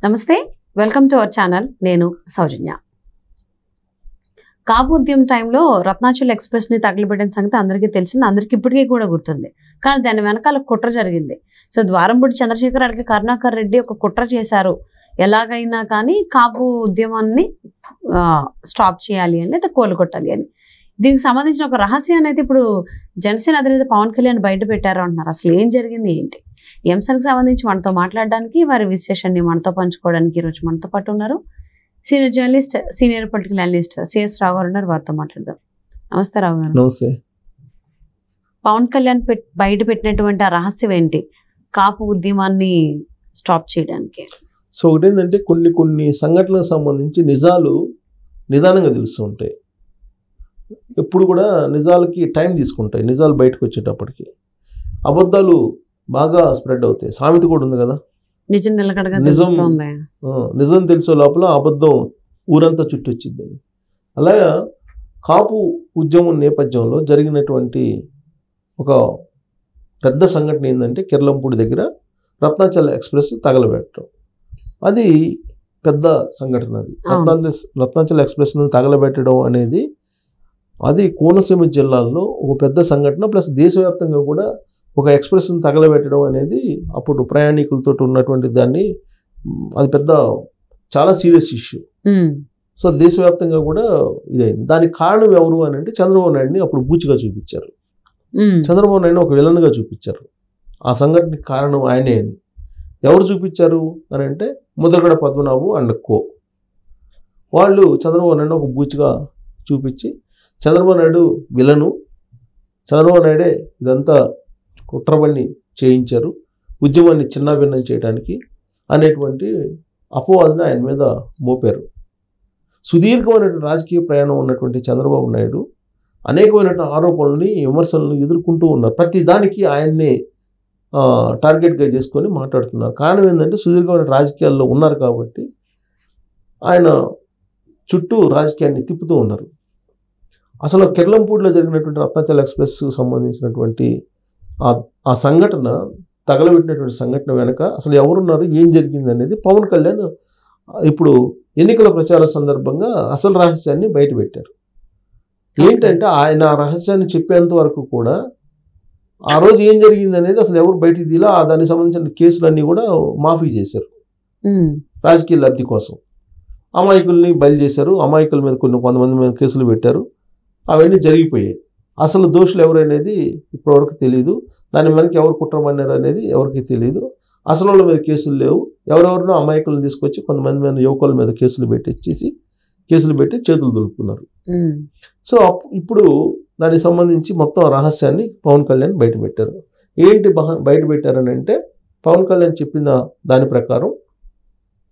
నమస్తే, welcome to our channel. నేను సౌజన్య. కాపు ఉద్యమం టైంలో రత్నాచల్ ఎక్స్ప్రెస్ని తగలబెట్టిన సంగతి అందరికీ తెలిసింది, అందరికీ ఇప్పటికీ కూడా గుర్తుంది. కానీ దాని వెనకాల కుట్ర జరిగింది. సో ద్వారంపూడి చంద్రశేఖర్ అలాగే కరుణాకర్ రెడ్డి ఒక కుట్ర చేశారు. ఎలాగైనా కానీ కాపు ఉద్యమాన్ని స్టాప్ చేయాలి అని, లేదా కోలుకొట్టాలి అని. దీనికి సంబంధించిన ఒక రహస్యాన్ని అయితే ఇప్పుడు జనసేన అధినేత పవన్ కళ్యాణ్ బయట పెట్టారు అంటున్నారు. అసలు ఏం జరిగింది ఏంటి, ఈ అంశానికి సంబంధించి మనతో మాట్లాడడానికి, వారి విశ్లేషణని మనతో పంచుకోవడానికి ఈరోజు మనతో పాటు ఉన్నారు senior journalist, senior political analyst CS Rao గారు ఉన్నారు. వారితో మాట్లాడదాం. నమస్తే రావు గారు. నమస్తే. పవన్ కళ్యాణ్ బయట పెట్టినటువంటి ఆ రహస్యం ఏంటి కాపు ఉద్యమాన్ని స్టాప్ చేయడానికి? సో ఒకటేంటంటే కొన్ని సంఘటనలకు సంబంధించి నిజాలు నిదానంగా తెలుస్తూ ఉంటాయి. ఎప్పుడు కూడా నిజాలకి టైం తీసుకుంటాయి. నిజాలు బయటకు వచ్చేటప్పటికి అబద్ధాలు బాగా స్ప్రెడ్ అవుతాయి. సామెత కూడా ఉంది కదా, నిజం నిలకడగా నిజం తెలిసే లోపల అబద్ధం ఊరంతా చుట్టొచ్చింది. అలాగా కాపు ఉద్యమం నేపథ్యంలో జరిగినటువంటి ఒక పెద్ద సంఘటన ఏంటంటే కిర్లంపూడి దగ్గర రత్నాచల్ ఎక్స్ప్రెస్ తగలబెట్టడం. అది పెద్ద సంఘటన. అది రత్నాచల్ ఎక్స్ప్రెస్ను తగలబెట్టడం అనేది అది కోనసీమ జిల్లాలో ఒక పెద్ద సంఘటన. ప్లస్ దేశవ్యాప్తంగా కూడా ఒక ఎక్స్ప్రెస్ని తగలబెట్టడం అనేది అప్పుడు ప్రయాణికులతో ఉన్నటువంటి దాన్ని, అది పెద్ద చాలా సీరియస్ ఇష్యూ. సో దేశవ్యాప్తంగా కూడా ఇదైంది. దానికి కారణం ఎవరు అని అంటే చంద్రబాబు నాయుడిని అప్పుడు బూచిగా చూపించారు. చంద్రబాబు నాయుడిని ఒక విలన్గా చూపించారు. ఆ సంఘటనకి కారణం ఆయనే అని. ఎవరు చూపించారు అని అంటే ముద్రగడ పద్మనాభం అండ్ కో. వాళ్ళు చంద్రబాబు నాయుడు ఒక బూచిగా చూపించి, చంద్రబాబు నాయుడు విలను, చంద్రబాబు నాయుడే ఇదంతా కుట్రబన్ని చేయించారు ఉద్యమాన్ని చిన్నాభిన్నం చేయడానికి అనేటువంటి అపవాదుని ఆయన మీద మోపారు. సుదీర్ఘమైనటువంటి రాజకీయ ప్రయాణం ఉన్నటువంటి చంద్రబాబు నాయుడు అనేకమైనటువంటి ఆరోపణల్ని, విమర్శలను ఎదుర్కొంటూ ఉన్నారు. ప్రతి దానికి ఆయన్ని టార్గెట్గా చేసుకొని మాట్లాడుతున్నారు. కారణం ఏంటంటే సుదీర్ఘమైన రాజకీయాల్లో ఉన్నారు కాబట్టి ఆయన చుట్టూ రాజకీయాన్ని తిప్పుతూ ఉన్నారు. అసలు కిర్లంపూడిలో జరిగినటువంటి రత్నాచల్ ఎక్స్ప్రెస్కు సంబంధించినటువంటి ఆ సంఘటన, తగలబెట్టినటువంటి సంఘటన వెనక అసలు ఎవరున్నారు, ఏం జరిగింది అనేది పవన్ కళ్యాణ్ ఇప్పుడు ఎన్నికల ప్రచారం సందర్భంగా అసలు రహస్యాన్ని బయటపెట్టారు. ఏంటంటే ఆయన ఆ రహస్యాన్ని చెప్పేంత వరకు కూడా ఆ రోజు ఏం జరిగింది అనేది అసలు ఎవరు బయటికి తీలా. దానికి సంబంధించిన కేసులన్నీ కూడా మాఫీ చేశారు రాజకీయ లబ్ధి కోసం. అమాయకుల్ని బయలు చేశారు. అమాయకుల మీద కొంతమంది మీద కేసులు పెట్టారు. అవన్నీ జరిగిపోయాయి. అసలు దోషులు ఎవరనేది ఇప్పటివరకు తెలియదు. దాని వెనక ఎవరు కుట్రమన్నారు అనేది ఎవరికి తెలియదు. అసలు వాళ్ళ మీద కేసులు లేవు. ఎవరెవరినో అమాయకులను తీసుకొచ్చి కొంతమంది మీద యువకుల మీద కేసులు పెట్టి చేతులు దులుపుకున్నారు. సో ఇప్పుడు దానికి సంబంధించి మొత్తం రహస్యాన్ని పవన్ కళ్యాణ్ బయటపెట్టారు. ఏంటి బయటపెట్టారని అంటే, పవన్ కళ్యాణ్ చెప్పిన దాని ప్రకారం,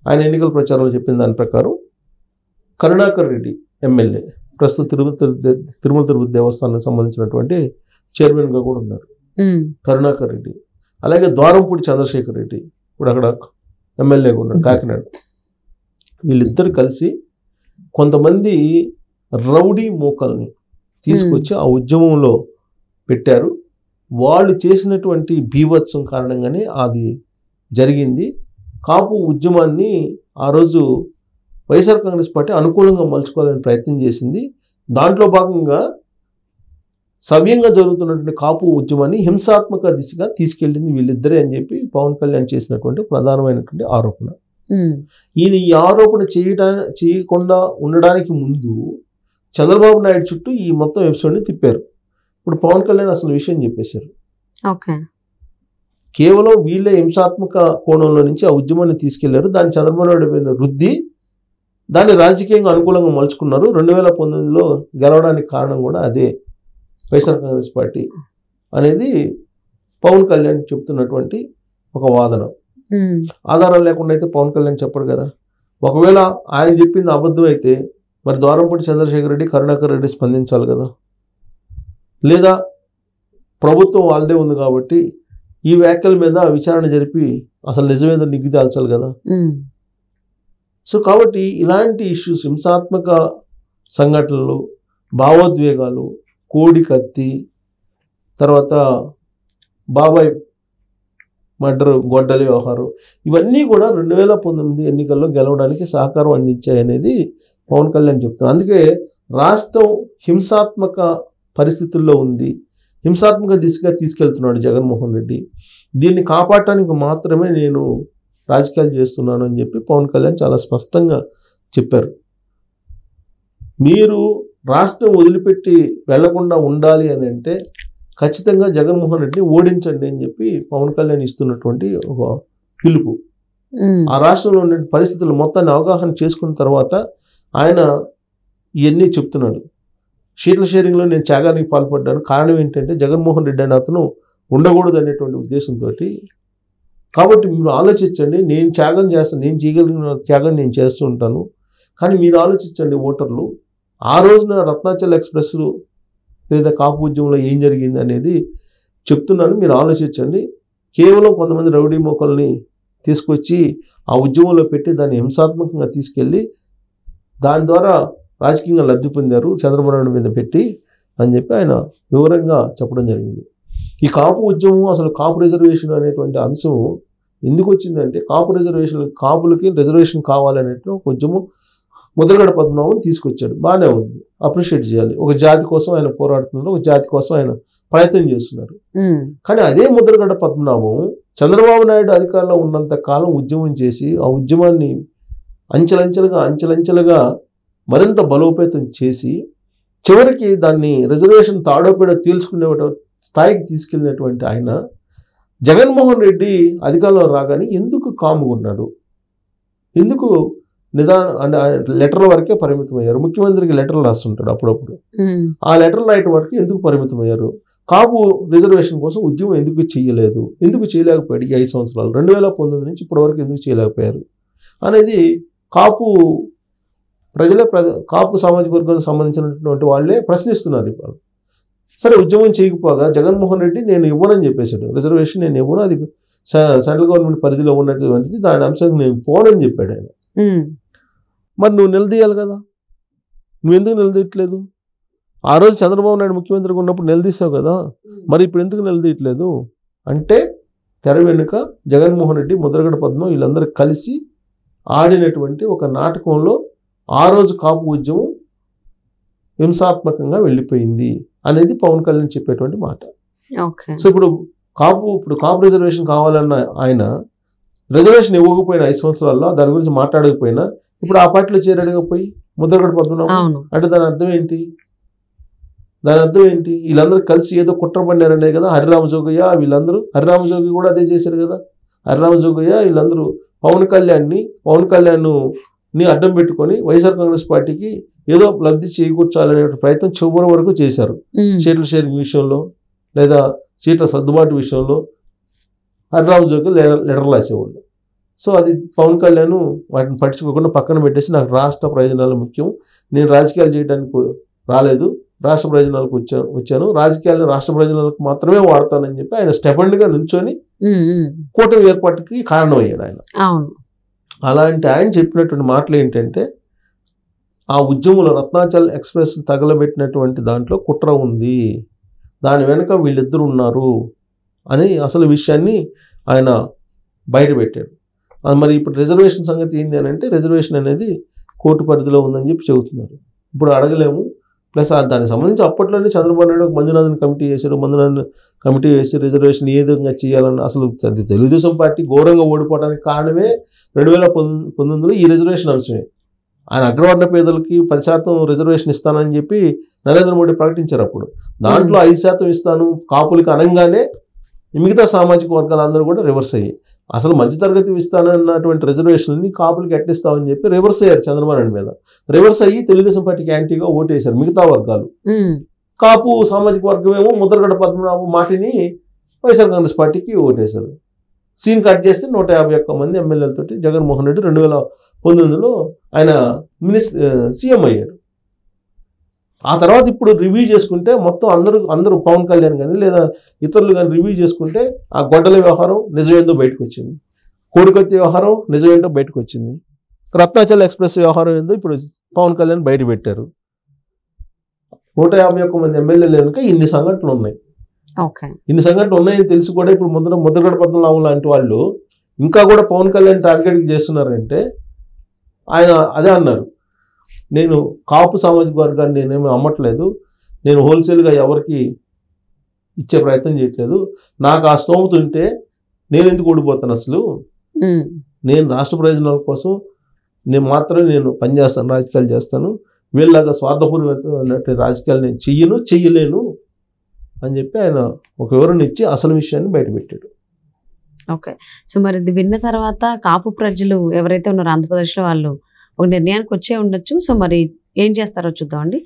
ఆయన ఎన్నికల ప్రచారంలో చెప్పిన దాని ప్రకారం కరుణాకర్ రెడ్డి ఎమ్మెల్యే, ప్రస్తుతం తిరుమల తిరుపతి దేవస్థానానికి సంబంధించినటువంటి చైర్మన్గా కూడా ఉన్నారు కరుణాకర్ రెడ్డి. అలాగే ద్వారంపూడి చంద్రశేఖర్ రెడ్డి ఇప్పుడు అక్కడ ఎమ్మెల్యేగా ఉన్నాడు కాకినాడ. వీళ్ళిద్దరు కలిసి కొంతమంది రౌడీ మూకల్ని తీసుకొచ్చి ఆ ఉద్యమంలో పెట్టారు. వాళ్ళు చేసినటువంటి బీభత్సం కారణంగానే అది జరిగింది. కాపు ఉద్యమాన్ని ఆ రోజు వైఎస్ఆర్ కాంగ్రెస్ పార్టీ అనుకూలంగా మలుచుకోవాలని ప్రయత్నం చేసింది. దాంట్లో భాగంగా సవ్యంగా జరుగుతున్నటువంటి కాపు ఉద్యమాన్ని హింసాత్మక దిశగా తీసుకెళ్ళింది వీళ్ళిద్దరే అని చెప్పి పవన్ కళ్యాణ్ చేసినటువంటి ప్రధానమైనటువంటి ఆరోపణ. ఈయన ఈ ఆరోపణ చేయకుండా ఉండడానికి ముందు చంద్రబాబు నాయుడు చుట్టూ ఈ మొత్తం ఎపిసోడ్ని తిప్పారు. ఇప్పుడు పవన్ కళ్యాణ్ అసలు విషయం చెప్పేశారు. కేవలం వీళ్ళే హింసాత్మక కోణంలో నుంచి ఆ ఉద్యమాన్ని తీసుకెళ్లారు. దాన్ని చంద్రబాబు నాయుడు రుద్ది దాన్ని రాజకీయంగా అనుకూలంగా మలుచుకున్నారు. 2019లో గెలవడానికి కారణం కూడా అదే, వైఎస్ఆర్ కాంగ్రెస్ పార్టీ అనేది పవన్ కళ్యాణ్ చెప్తున్నటువంటి ఒక వాదన. ఆధారాలు లేకుండా అయితే పవన్ కళ్యాణ్ చెప్పడు కదా. ఒకవేళ ఆయన చెప్పింది అబద్ధం అయితే మరి ద్వారంపూడి చంద్రశేఖర్ రెడ్డి, కరుణాకర్ రెడ్డి స్పందించాలి కదా. లేదా ప్రభుత్వం వాళ్ళదే ఉంది కాబట్టి ఈ వ్యాఖ్యల మీద విచారణ జరిపి అసలు నిజమేదో నిగ్గు తేల్చాలి కదా. సో కాబట్టి ఇలాంటి ఇష్యూస్, హింసాత్మక సంఘటనలు, భావోద్వేగాలు, కోడి కత్తి, తర్వాత బాబాయ్ మర్డర్, గొడ్డలి వ్యవహారం, ఇవన్నీ కూడా 2019 ఎన్నికల్లో గెలవడానికి సహకారం అందించాయనేది పవన్ కళ్యాణ్ చెప్తున్నారు. అందుకే రాష్ట్రం హింసాత్మక పరిస్థితుల్లో ఉంది, హింసాత్మక దిశగా తీసుకెళ్తున్నాడు జగన్మోహన్ రెడ్డి. దీన్ని కాపాడటానికి మాత్రమే నేను రాజకీయాలు చేస్తున్నాను అని చెప్పి పవన్ కళ్యాణ్ చాలా స్పష్టంగా చెప్పారు. మీరు రాష్ట్రం వదిలిపెట్టి వెళ్లకుండా ఉండాలి అని అంటే ఖచ్చితంగా జగన్మోహన్ రెడ్డిని ఓడించండి అని చెప్పి పవన్ కళ్యాణ్ ఇస్తున్నటువంటి ఒక పిలుపు. ఆ రాష్ట్రంలో ఉండే పరిస్థితులు మొత్తాన్ని అవగాహన చేసుకున్న తర్వాత ఆయన ఇవన్నీ చెప్తున్నాడు. సీట్ల షేరింగ్లో నేను త్యాగానికి పాల్పడ్డాను, కారణం ఏంటంటే జగన్మోహన్ రెడ్డి అని అతను ఉండకూడదు అనేటువంటి ఉద్దేశంతో. కాబట్టి మీరు ఆలోచించండి, నేను త్యాగం చేస్తాను, నేను చేయగలిగిన త్యాగం నేను చేస్తూ ఉంటాను, కానీ మీరు ఆలోచించండి ఓటర్లు, ఆ రోజున రత్నాచల్ ఎక్స్ప్రెస్ లేదా కాపు ఉద్యమంలో ఏం జరిగింది అనేది చెప్తున్నాను, మీరు ఆలోచించండి. కేవలం కొంతమంది రౌడీ మోకల్ని తీసుకొచ్చి ఆ ఉద్యమంలో పెట్టి దాన్ని హింసాత్మకంగా తీసుకెళ్ళి దాని ద్వారా రాజకీయంగా లబ్ధి పొందారు చంద్రబాబు నాయుడు మీద పెట్టి అని చెప్పి ఆయన వివరంగా చెప్పడం జరిగింది. ఈ కాపు ఉద్యమం, అసలు కాపు రిజర్వేషన్ అనేటువంటి అంశం ఎందుకు వచ్చిందంటే, కాపు రిజర్వేషన్, కాపులకి రిజర్వేషన్ కావాలనేటువంటి ఒక ఉద్యమం ముద్రగడ పద్మనాభం తీసుకొచ్చాడు. బాగానే ఉంది, అప్రిషియేట్ చేయాలి. ఒక జాతి కోసం ఆయన పోరాడుతున్నారు, ఒక జాతి కోసం ఆయన ప్రయత్నం చేస్తున్నారు. కానీ అదే ముద్రగడ పద్మనాభం చంద్రబాబు నాయుడు అధికారంలో ఉన్నంత కాలం ఉద్యమం చేసి ఆ ఉద్యమాన్ని అంచెలంచెలుగా మరింత బలోపేతం చేసి చివరికి దాన్ని రిజర్వేషన్ తాడోపేడ తేల్చుకునే స్థాయికి తీసుకెళ్ళినటువంటి ఆయన జగన్మోహన్ రెడ్డి అధికారంలో రాగానే ఎందుకు కాముకున్నాడు, ఎందుకు లెటర్ల వరకే పరిమితం అయ్యారు? ముఖ్యమంత్రికి లెటర్లు రాస్తుంటాడు అప్పుడప్పుడు, ఆ లెటర్లు రాయటం వరకు ఎందుకు పరిమితం అయ్యారు? కాపు రిజర్వేషన్ కోసం ఉద్యమం ఎందుకు చేయలేదు, ఎందుకు చేయలేకపోయాడు ఈ 5 సంవత్సరాలు, 2019 నుంచి ఇప్పటి వరకు ఎందుకు చేయలేకపోయారు అనేది కాపు ప్రజలే, కాపు సామాజిక వర్గానికి సంబంధించినటువంటి వాళ్ళే ప్రశ్నిస్తున్నారు ఇప్పుడు. సరే, ఉద్యమం చేయకపోగా జగన్మోహన్ రెడ్డి నేను ఇవ్వనని చెప్పేశాడు, రిజర్వేషన్ నేను ఇవ్వను, అది సెంట్రల్ గవర్నమెంట్ పరిధిలో ఉన్నటువంటిది, దాని అంశానికి నేను పోనని చెప్పాడు ఆయన. మరి నువ్వు నిలదీయాలి కదా, నువ్వు ఎందుకు నిలదీయట్లేదు? ఆ రోజు చంద్రబాబు నాయుడు ముఖ్యమంత్రిగా ఉన్నప్పుడు నిలదీసావు కదా, మరి ఇప్పుడు ఎందుకు నిలదీయట్లేదు అంటే తెర వెనుక జగన్మోహన్ రెడ్డి, ముద్రగడ పద్మ వీళ్ళందరూ కలిసి ఆడినటువంటి ఒక నాటకంలో ఆ రోజు కాపు ఉద్యమం హింసాత్మకంగా వెళ్ళిపోయింది అనేది పవన్ కళ్యాణ్ చెప్పేటువంటి మాట. సో ఇప్పుడు కాపు రిజర్వేషన్ కావాలన్న ఆయన రిజర్వేషన్ ఇవ్వకపోయినా 5 సంవత్సరాల్లో దాని గురించి మాట్లాడకపోయినా ఇప్పుడు ఆ పార్టీలో చేరాడుగా పోయి ముద్రగడ పద్మనాభం అంటే దాని అర్థం ఏంటి? వీళ్ళందరూ కలిసి ఏదో కుట్ర పడినారనే కదా హరిరామ జోగయ్య వీళ్ళందరూ. హరిరామ జోగి కూడా అదే చేశారు కదా. హరిరామ జోగయ్య వీళ్ళందరూ పవన్ కళ్యాణ్ని అడ్డం పెట్టుకొని వైఎస్ఆర్ కాంగ్రెస్ పార్టీకి ఏదో లబ్ధి చేకూర్చాలనే ప్రయత్నం చివరి వరకు చేశారు. సీట్ల షేరింగ్ విషయంలో లేదా సీట్ల సర్దుబాటు విషయంలో హరిరామ జోగి లెటర్లు రాసేవాళ్ళు. సో అది పవన్ కళ్యాణ్ వాటిని పట్టించుకోకుండా పక్కన పెట్టేసి నాకు రాష్ట్ర ప్రయోజనాలు ముఖ్యం, నేను రాజకీయాలు చేయడానికి రాలేదు, రాష్ట్ర ప్రయోజనాలకు వచ్చాను, రాజకీయాలను రాష్ట్ర ప్రయోజనాలకు మాత్రమే వాడతానని చెప్పి ఆయన స్టెబెండ్గా నుంచొని కూటమి ఏర్పాటుకి కారణమయ్యాడు ఆయన. అలాంటి ఆయన చెప్పినటువంటి మాటలు ఏంటంటే, ఆ ఉద్యమంలో రత్నాచల్ ఎక్స్ప్రెస్ తగలబెట్టినటువంటి దాంట్లో కుట్ర ఉంది, దాని వెనుక వీళ్ళిద్దరు ఉన్నారు అని అసలు విషయాన్ని ఆయన బయటపెట్టాడు. మరి ఇప్పుడు రిజర్వేషన్ సంగతి ఏంది అని అంటే, రిజర్వేషన్ అనేది కోర్టు పరిధిలో ఉందని చెప్పి చెబుతున్నారు. ఇప్పుడు అడగలేము. ప్లస్ దానికి సంబంధించి అప్పట్లోనే చంద్రబాబు నాయుడు మంజునాథన్ కమిటీ చేశారు. మంజునాథన్ కమిటీ వేసి రిజర్వేషన్ ఏ విధంగా చేయాలని, అసలు తెలుగుదేశం పార్టీ ఘోరంగా ఓడిపోవడానికి కారణమే 2019లో ఈ రిజర్వేషన్ అంశమే. ఆయన అగ్రవర్ణ పేదలకి 10% రిజర్వేషన్ ఇస్తానని చెప్పి నరేంద్ర మోడీ ప్రకటించారు. అప్పుడు దాంట్లో 5% ఇస్తాను కాపులకి అనగానే మిగతా సామాజిక వర్గాలందరూ కూడా రివర్స్ అయ్యాయి. అసలు మధ్యతరగతి ఇస్తానన్నటువంటి రిజర్వేషన్ని కాపులకి ఎట్టిస్తామని చెప్పి రివర్స్ అయ్యారు చంద్రబాబు నాయుడు మీద. రివర్స్ అయ్యి తెలుగుదేశం పార్టీకి యాంటీగా ఓటేశారు మిగతా వర్గాలు. కాపు సామాజిక వర్గం ఏమో ముద్రగడ పద్మనాభం మాటిని వైఎస్ఆర్ కాంగ్రెస్ పార్టీకి ఓటేశారు. సీన్ కట్ చేస్తే 151 మంది ఎమ్మెల్యేలతోటి జగన్మోహన్ రెడ్డి 2019లో ఆయన సీఎం అయ్యాడు. ఆ తర్వాత ఇప్పుడు రివ్యూ చేసుకుంటే మొత్తం అందరూ పవన్ కళ్యాణ్ కానీ లేదా ఇతరులు కానీ రివ్యూ చేసుకుంటే ఆ గొడ్డల వ్యవహారం నిజమేందో బయటకు వచ్చింది, కోడికత్తి వ్యవహారం నిజమేంటో బయటకు వచ్చింది, రత్నాచల్ ఎక్స్ప్రెస్ వ్యవహారం ఏందో ఇప్పుడు పవన్ కళ్యాణ్ బయట పెట్టారు. 151 మంది ఎమ్మెల్యేలు కనుక ఇన్ని సంఘటనలు ఉన్నాయి. ఓకే. ఇన్ని సంఘటనలు ఉన్నాయని తెలిసి కూడా ఇప్పుడు ముద్రగడ పద్మనాభం లాంటి వాళ్ళు ఇంకా కూడా పవన్ కళ్యాణ్ టార్గెట్ చేస్తున్నారంటే ఆయన అదే అన్నారు, నేను కాపు సామాజిక వర్గాన్ని నేనేమి అమ్మట్లేదు, నేను హోల్సేల్గా ఎవరికి ఇచ్చే ప్రయత్నం చేయట్లేదు, నాకు ఆ స్తోమత ఉంటే నేను ఎందుకు ఓడిపోతాను, అసలు నేను రాష్ట్ర ప్రయోజనాల కోసం నేను పనిచేస్తాను, రాజకీయాలు చేస్తాను, వీళ్ళలాగా స్వార్థపూర్వక రాజకీయాలు నేను చెయ్యలేను అని చెప్పి ఆయన ఒక వివరణ ఇచ్చి అసలు విషయాన్ని బయటపెట్టాడు. ఓకే. సో మరి ఇది విన్న తర్వాత కాపు ప్రజలు ఎవరైతే ఉన్నారో ఆంధ్రప్రదేశ్లో వాళ్ళు ఒక నిర్ణయానికి వచ్చే ఉండొచ్చు. సో మరి ఏం చేస్తారో చూద్దామండి.